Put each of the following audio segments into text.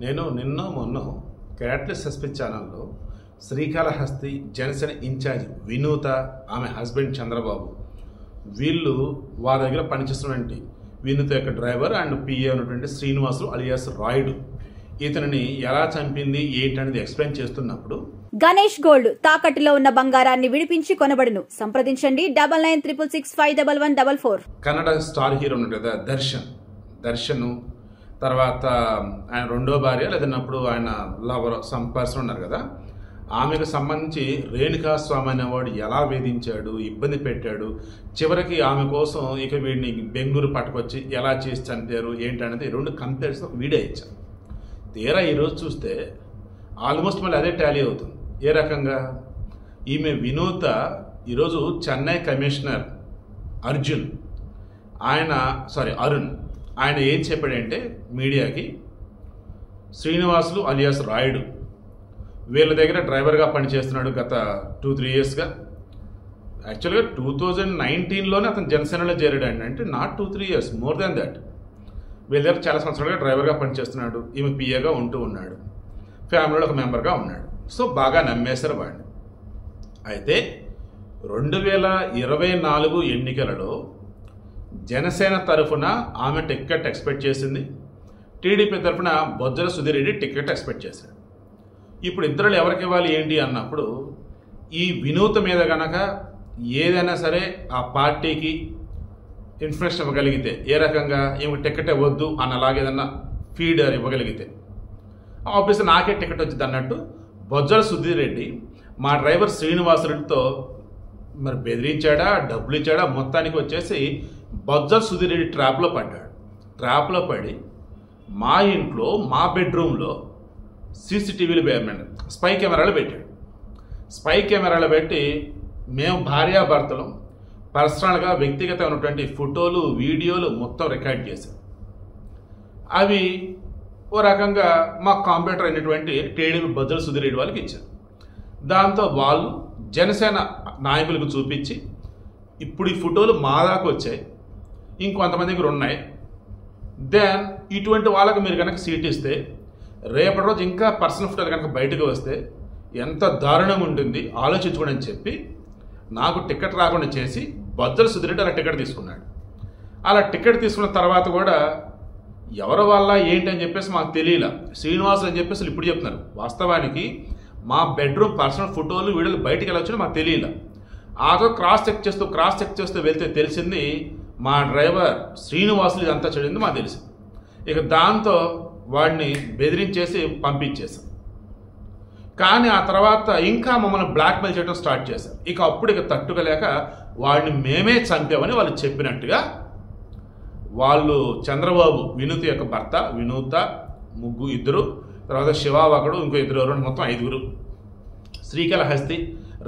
నేను నిన్న మొన్న క్యాట్లెస్ సస్పెన్స్ ఛానల్లో శ్రీకాళహస్తి జనసేన ఇన్ఛార్జ్ వినూత, ఆమె హస్బెండ్ చంద్రబాబు, వీళ్ళు వారి దగ్గర పనిచేస్తున్నటువంటి వినూత యొక్క డ్రైవర్ అండ్ పిఏ ఉన్నటువంటి శ్రీనివాసులు అలియాస్ రాయుడు ఇతనిని ఎలా చంపింది ఏంటనేది ఎక్స్ప్లెయిన్ చేస్తున్నప్పుడు, గణేష్ గోల్డ్ తాకట్టులో ఉన్న బంగారాన్ని విడిపించి కొనబడును, సంప్రదించండి 9966651144. కన్నడ స్టార్ హీరో ఉన్నాడు కదా దర్శన్, తర్వాత ఆయన రెండో భార్య లేదన్నప్పుడు ఆయన లవర్ సమ్ పర్సన్ ఉన్నారు కదా, ఆమెకు సంబంధించి రేణుకా స్వామి అనేవాడు ఎలా వేధించాడు, ఇబ్బంది పెట్టాడు, చివరికి ఆమె కోసం ఇక వీడిని బెంగళూరు పట్టుకొచ్చి ఎలా చేసి చంపారు ఏంటనేది రెండు కంపేర్స్ ఒక వీడియో ఇచ్చాను. తీరా ఈరోజు చూస్తే ఆల్మోస్ట్ మళ్ళీ అదే టాలీ అవుతుంది. ఏ రకంగా ఈమె వినూత ఈరోజు చెన్నై కమిషనర్ అరుణ్ ఆయన ఏం చెప్పాడంటే మీడియాకి, శ్రీనివాసులు అలియాస్ రాయుడు వీళ్ళ దగ్గర డ్రైవర్గా పనిచేస్తున్నాడు గత 2-3 ఇయర్స్గా. యాక్చువల్గా 2019లోనే అతను జనసేనలో చేరాడు. అంటే not 2-3 years, more than that. వీళ్ళ దగ్గర చాలా సంవత్సరాలుగా డ్రైవర్గా పనిచేస్తున్నాడు, ఈమె పిఏగా ఉంటూ ఉన్నాడు, ఫ్యామిలీలో ఒక మెంబర్గా ఉన్నాడు. సో బాగా నమ్మేశారు వాడిని. అయితే 2024 ఎన్నికలలో జనసేన తరఫున ఆమె టికెట్ ఎక్స్పెక్ట్ చేసింది, టీడీపీ తరఫున బొజ్జల సుధీర్ రెడ్డి టికెట్ ఎక్స్పెక్ట్ చేశాడు. ఇప్పుడు ఇద్దరు ఎవరికి ఇవ్వాలి ఏంటి అన్నప్పుడు, ఈ వినూత మీద కనుక ఏదైనా సరే ఆ పార్టీకి ఇన్ఫర్మేషన్ ఇవ్వగలిగితే, ఏ రకంగా ఈమె టికెట్ ఇవ్వద్దు అన్నలాగా ఏదన్నా ఫీడర్ ఇవ్వగలిగితే ఆబ్వియస్లీ నాకే టికెట్ వచ్చింది అన్నట్టు బొజ్జల సుధీర్ రెడ్డి మా డ్రైవర్ శ్రీనివాసరెడ్డితో మరి బెదిరించాడా, డబ్బులు ఇచ్చాడా, మొత్తానికి వచ్చేసి బొజ్జల సుధీర్ రెడ్డి ట్రాప్లో పడి మా ఇంట్లో మా బెడ్రూమ్లో సీసీటీవీలు స్పై కెమెరాలు పెట్టాడు. స్పై కెమెరాలు పెట్టి మేము భార్యాభర్తలు పర్సనల్గా వ్యక్తిగతమైనటువంటి ఫోటోలు, వీడియోలు మొత్తం రికార్డ్ చేశాం. అవి ఓ రకంగా మా కంప్యూటర్ అయినటువంటి టీడీపీ బొజ్జల సుధీర్ రెడ్డి వాళ్ళకి ఇచ్చారు. దాంతో వాళ్ళు జనసేన నాయకులకు చూపించి, ఇప్పుడు ఈ ఫోటోలు మా దాకా వచ్చాయి, ఇంకొంతమంది దగ్గర ఉన్నాయి, దెన్ ఇటువంటి వాళ్ళకి మీరు కనుక సీట్ ఇస్తే రేపటి రోజు ఇంకా పర్సనల్ ఫోటోలు కనుక బయటకు వస్తే ఎంత దారుణంగా ఉంటుంది ఆలోచించుకోండి అని చెప్పి నాకు టికెట్ రాకుండా చేసి బొజ్జల సుధీర్ రెడ్డి అలా టికెట్ తీసుకున్నాడు. అలా టికెట్ తీసుకున్న తర్వాత కూడా ఎవరి వల్ల ఏంటి అని చెప్పేసి మాకు తెలియలా. శ్రీనివాసులు అని చెప్పేసి ఇప్పుడు చెప్తున్నారు. వాస్తవానికి మా బెడ్రూమ్ పర్సనల్ ఫోటోలు, వీడియోలు బయటికి ఎలా వచ్చినా మాకు తెలియలా. ఆగో క్రాస్ చెక్ చేస్తూ వెళ్తే తెలిసింది మా డ్రైవర్ శ్రీనివాసులు ఇదంతా చెడింది మాకు తెలిసింది. ఇక దాంతో వాడిని బెదిరించేసి పంపించేశాం. కానీ ఆ తర్వాత ఇంకా మమ్మల్ని బ్లాక్మెయిల్ చేయడం స్టార్ట్ చేశారు. అప్పుడు తట్టుకోలేక వాడిని మేమే చంపామని వాళ్ళు చెప్పినట్టుగా వాళ్ళు చంద్రబాబు, వినూత యొక్క భర్త, వినూత, ఇద్దరు, తర్వాత శివ ఒకడు, ఇంకో ఇద్దరు, మొత్తం 5 శ్రీకాళహస్తి,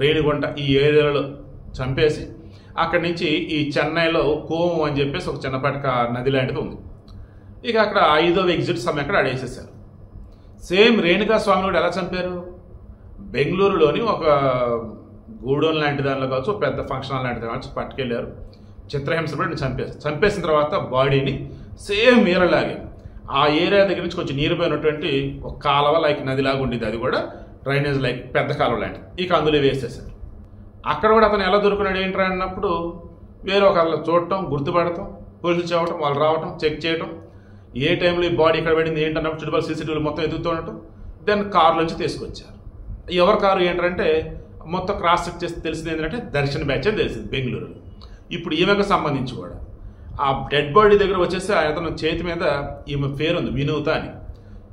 రేణిగుంట ఈ ఏరియాలో చంపేసి అక్కడి నుంచి ఈ చెన్నైలో కోము అని చెప్పేసి ఒక చిన్నపాటి నది లాంటిది ఉంది. అక్కడ 5వ ఎగ్జిట్ సమయం అక్కడ ఆడేసేసారు. సేమ్ రేణుకా స్వామి కూడా ఎలా చంపారు, బెంగళూరులోని ఒక గూడౌన్ లాంటి దానిలో కావచ్చు, పెద్ద ఫంక్షన్ హాల్ లాంటి దాని పట్టుకెళ్ళారు, చిత్రహింస కూడా చంపేసిన తర్వాత బాడీని సేమ్ మీరలాగే ఆ ఏరియా దగ్గర నుంచి కొంచెం నీరు పోయినటువంటి ఒక కాలువ లైక్ నదిలాగా ఉండేది, అది కూడా డ్రైనేజ్ లైక్ పెద్ద కాలువ లాంటిది, అందులో వేసేసారు. అక్కడ కూడా అతను ఎలా దొరుకున్నాడు ఏంట్రా అన్నప్పుడు వేరే ఒకళ్ళు చూడటం, గుర్తుపడటం, పోలీసులు చేయటం, వాళ్ళు రావటం, చెక్ చేయటం, ఏ టైంలో ఈ బాడీ ఇక్కడ పడింది ఏంటన్నప్పుడు చుట్టుపక్కల సీసీటీవీలు మొత్తం ఎదుగుతూ ఉండటం, దెన్ కారులోంచి తీసుకొచ్చారు. ఎవరి కారు ఏంటంటే మొత్తం క్రాస్ చెక్ చేస్తే తెలిసింది ఏంటంటే దర్శన్ బ్యాచ్ అని తెలిసింది బెంగళూరులో. ఇప్పుడు ఈమెకు సంబంధించి కూడా ఆ డెడ్ బాడీ దగ్గర వచ్చేసి అతను చేతి మీద ఈమె పేరు ఉంది వినూత అని.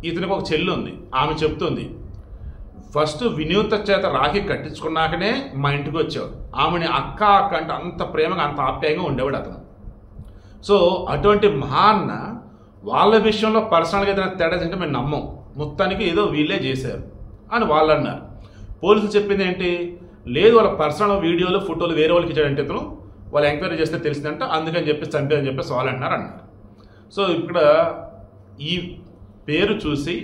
ఇతనికి ఒక చెల్లి ఉంది. ఆమె చెప్తుంది, ఫస్ట్ వినూత చేత రాఖీ కట్టించుకున్నాకనే మా ఇంటికి వచ్చేవాడు, ఆమెని అక్క అంటే అంత ప్రేమగా అంత ఆప్యాయంగా ఉండేవాడు అతను. సో అటువంటి మహాన్న వాళ్ళ విషయంలో పర్సనల్గా ఏదైనా తేడా అంటే మేము నమ్మం, మొత్తానికి ఏదో వీళ్ళే చేశారు అని వాళ్ళు అన్నారు. పోలీసులు చెప్పింది ఏంటి, లేదు వాళ్ళ పర్సనల్ వీడియోలు, ఫోటోలు వేరే వాళ్ళకి ఇచ్చాడంటే ఇతను, వాళ్ళు ఎంక్వైరీ చేస్తే తెలిసిందంట, అందుకని చెప్పేసి చంపారని చెప్పేసి వాళ్ళు అన్నారు. సో ఇక్కడ ఈ పేరు చూసి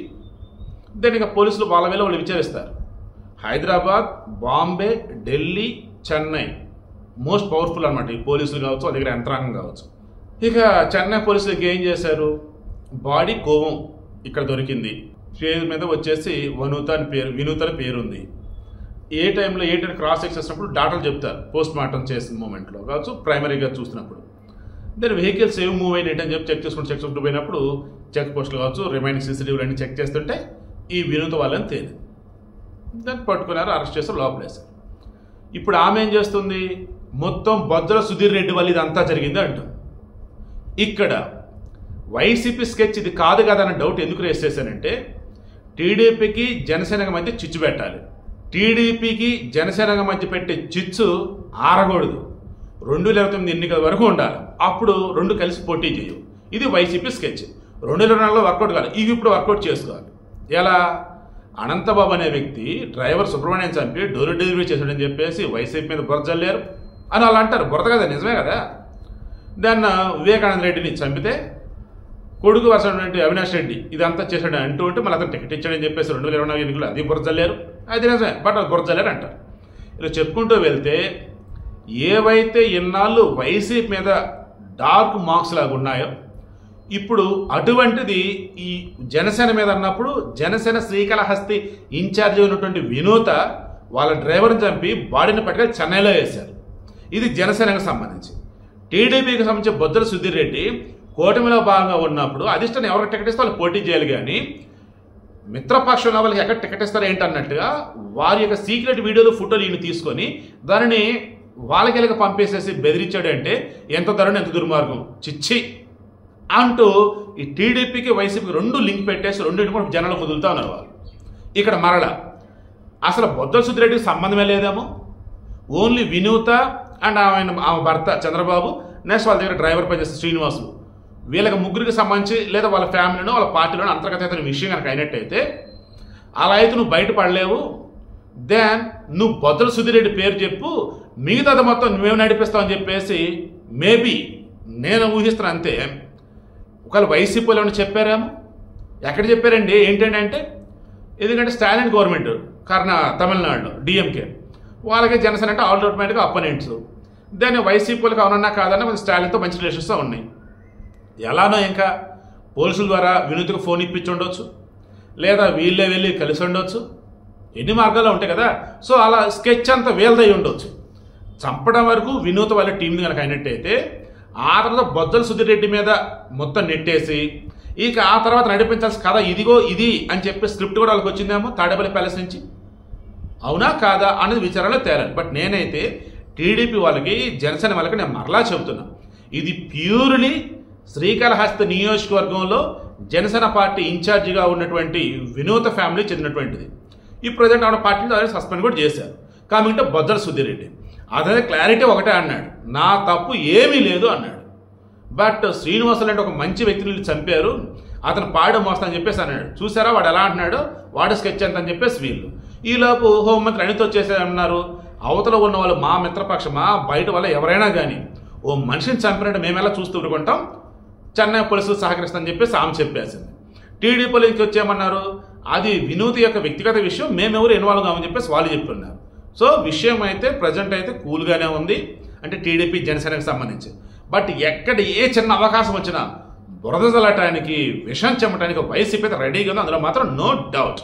దానికి పోలీసులు వాళ్ళ వేళ వాళ్ళు విచారిస్తారు. హైదరాబాద్, బాంబే, ఢిల్లీ, చెన్నై మోస్ట్ పవర్ఫుల్ అనమాట ఈ పోలీసులు కావచ్చు, వాళ్ళ దగ్గర యంత్రాంగం కావచ్చు. చెన్నై పోలీసులకి ఏం చేశారు, బాడీ కోవం ఇక్కడ దొరికింది, పేరు మీద వచ్చేసి వినూత అని పేరు ఉంది. ఏ టైంలో ఏంటంటే క్రాస్ చెక్ చేసినప్పుడు డాటాలు చెప్తారు, పోస్ట్ మార్టం చేసిన మూమెంట్లో కావచ్చు, ప్రైమరీగా చూసినప్పుడు. దాని వెహికల్స్ ఏమి మూవ్ అయినాయి అని చెప్పి చెక్ చేసుకుంటూ పోయినప్పుడు చెక్ పోస్టులు కావచ్చు, రిమైనింగ్ సీసీటీవీలు అన్ని చెక్ చేస్తుంటే ఈ వినూత వాళ్ళని తేలింది. దాన్ని పట్టుకున్నారు, అరెస్ట్ చేసి లోపలేశారు. ఇప్పుడు ఆమె ఏం చేస్తుంది, మొత్తం బొజ్జల సుధీర్ రెడ్డి వల్ల ఇదంతా జరిగింది అంటుంది. ఇక్కడ వైసీపీ స్కెచ్ ఇది కాదు కదా అన్న డౌట్ ఎందుకు రేస్ చేశానంటే, టీడీపీకి జనసేనకి మధ్య చిచ్చు పెట్టాలి. టీడీపీకి జనసేనకి మధ్య పెట్టే చిచ్చు ఆరకూడదు. 2029 ఎన్నికల వరకు ఉండాలి. అప్పుడు రెండు కలిసి పోటీ చేయవు. ఇది వైసీపీ స్కెచ్. 2024లో వర్కౌట్ కావాలి, ఇవి ఇప్పుడు వర్కౌట్ చేసుకోవాలి. ఎలా? అనంతబాబు అనే వ్యక్తి డ్రైవర్ సుబ్రహ్మణ్యం చంపి డోర్ డెలివరీ చేశాడని చెప్పేసి వైసీపీ మీద బురద జల్లారు అని వాళ్ళు అంటారు. బురద కదా, నిజమే కదా. దాన్ని వివేకానంద రెడ్డిని చంపితే కొడుకు వరుసటువంటి అవినాష్ రెడ్డి ఇదంతా చేశాడు అంటూ ఉంటే మళ్ళీ అతను టికెట్ ఇచ్చాడని చెప్పేసి 2024 ఎన్నికలు అది బురద జల్లారు. అది నిజమే, బట్ అది బురద జల్లారు అంటారు. ఇలా చెప్పుకుంటూ వెళ్తే ఏవైతే ఇన్నాళ్ళు వైసీపీ మీద డార్క్ మార్క్స్ లాగా ఉన్నాయో ఇప్పుడు అటువంటిది ఈ జనసేన మీద అన్నప్పుడు జనసేన శ్రీకాళహస్తి ఇన్ఛార్జి ఉన్నటువంటి వినూత వాళ్ళ డ్రైవర్ని చంపి బాడీని పట్టుకొని చెన్నైలో వేశారు. ఇది జనసేనకు సంబంధించి. టీడీపీకి సంబంధించి బొజ్జల సుధీర్ రెడ్డి కూటమిలో భాగంగా ఉన్నప్పుడు అధిష్టానం ఎవరికి టికెట్ ఇస్తే వాళ్ళు పోటీ చేయాలి, కానీ మిత్రపక్షంలో వాళ్ళకి ఎక్కడ టికెట్ ఇస్తారో ఏంటన్నట్టుగా వారి యొక్క సీక్రెట్ వీడియోలు ఫోటోలు ఈయన తీసుకొని దానిని వాళ్ళకి పంపేసేసి బెదిరించాడు. అంటే ఎంత ధరను ఎంత దుర్మార్గం చిచ్చి అంటూ ఈ టీడీపీకి వైసీపీకి రెండు లింక్ పెట్టేసి రెండింటి కూడా జనాలు కుదులుతా ఉన్నారు వాళ్ళు. ఇక్కడ మరల అసలు బొజ్జల సుధీర్ రెడ్డికి సంబంధమే లేదేమో. ఓన్లీ వినూత అండ్ ఆమె భర్త చంద్రబాబు, నెక్స్ట్ వాళ్ళ దగ్గర డ్రైవర్ పనిచేస్తే శ్రీనివాసులు, వీళ్ళకి ముగ్గురికి సంబంధించి లేదా వాళ్ళ ఫ్యామిలీనో వాళ్ళ పార్టీలోనో అంతర్గత విషయం కనుక అయినట్టయితే అలా అయితే నువ్వు బయటపడలేవు. దెన్ నువ్వు బొజ్జల సుధీర్ రెడ్డి పేరు చెప్పు, మిగతాది మొత్తం నువ్వేమి నడిపిస్తావు అని చెప్పేసి మేబీ నేను ఊహిస్తున్నా అంతే. ఒకవేళ వైసీపీలో ఏమైనా చెప్పారేమో, ఎక్కడ చెప్పారండి ఏంటంటే ఎందుకంటే స్టాలిన్ గవర్నమెంట్ తమిళనాడులో డిఎంకే వాళ్ళకి జనసేన అంటే ఆటోమేటిక్గా అపోనెంట్స్. దాన్ని వైసీపీలకు అవునన్నా కాదన్నా కొంచెం స్టాలిన్తో మంచి రిలేషన్స్ ఉన్నాయి. ఎలానో ఇంకా పోలీసుల ద్వారా వినూత్కి ఫోన్ ఇప్పించి ఉండొచ్చు, లేదా వీళ్ళే వెళ్ళి కలిసి ఉండొచ్చు, ఎన్ని మార్గాలు ఉంటాయి కదా. సో అలా స్కెచ్ అంతా వీళ్ళదై ఉండొచ్చు. చంపడం వరకు వినూత వాళ్ళ టీం కనుక అయినట్టయితే ఆ తర్వాత బొజ్జల సుధీర్ రెడ్డి మీద మొత్తం నెట్టేసి ఇక ఆ తర్వాత నడిపించాల్సిన కథ ఇదిగో ఇది అని చెప్పి స్క్రిప్ట్ కూడా వాళ్ళకి వచ్చిందేమో తాడేపల్లి ప్యాలెస్ నుంచి. అవునా కాదా అనేది విచారణలో తేలాలి. బట్ నేనైతే టీడీపీ వాళ్ళకి జనసేన వాళ్ళకి నేను మరలా చెబుతున్నా, ఇది ప్యూర్లీ శ్రీకాళహస్తి నియోజకవర్గంలో జనసేన పార్టీ ఇన్ఛార్జిగా ఉన్నటువంటి వినూత ఫ్యామిలీ చెందినటువంటిది. ఈ ప్రజెంట్ ఆవిడ పార్టీని ఆల్రెడీ సస్పెండ్ కూడా చేశారు. కాబట్టి బొజ్జల సుధీర్ రెడ్డి అదే క్లారిటీ ఒకటే అన్నాడు, నా తప్పు ఏమీ లేదు అన్నాడు. బట్ శ్రీనివాసులు అంటే ఒక మంచి వ్యక్తిని చంపారు, అతను పాడు మోస్తా అని చెప్పేసి అన్నాడు. చూసారా వాడు ఎలా అంటున్నాడు, వాడు స్కెచ్ అంత అని చెప్పేసి వీళ్ళు. ఈలోపు హోంమంత్రి అనితో చేసేదన్నారు, అవతల ఉన్న వాళ్ళు మా మిత్రపక్షమా బయట వల్ల ఎవరైనా కానీ ఓ మనిషిని చంపినట్టు మేమెలా చూస్తూ ఊరుకుంటాం, చెన్నై పోలీసులు సహకరిస్తామని చెప్పేసి ఆమె చెప్పేసింది. టీడీపీలో ఇంకొచ్చేయమన్నారు, అది వినూతి యొక్క వ్యక్తిగత విషయం, మేమెవరు ఇన్వాల్వ్ కామని చెప్పేసి వాళ్ళు చెప్తున్నారు. సో విషయం అయితే ప్రజెంట్ అయితే కూల్గానే ఉంది, అంటే టీడీపీ జనసేనకు సంబంధించి. బట్ ఎక్కడ ఏ చిన్న అవకాశం వచ్చినా బురద చల్లటానికి విషం చెమ్మటానికి వైసీపీ అయితే రెడీగా ఉంది, అందులో మాత్రం నో డౌట్.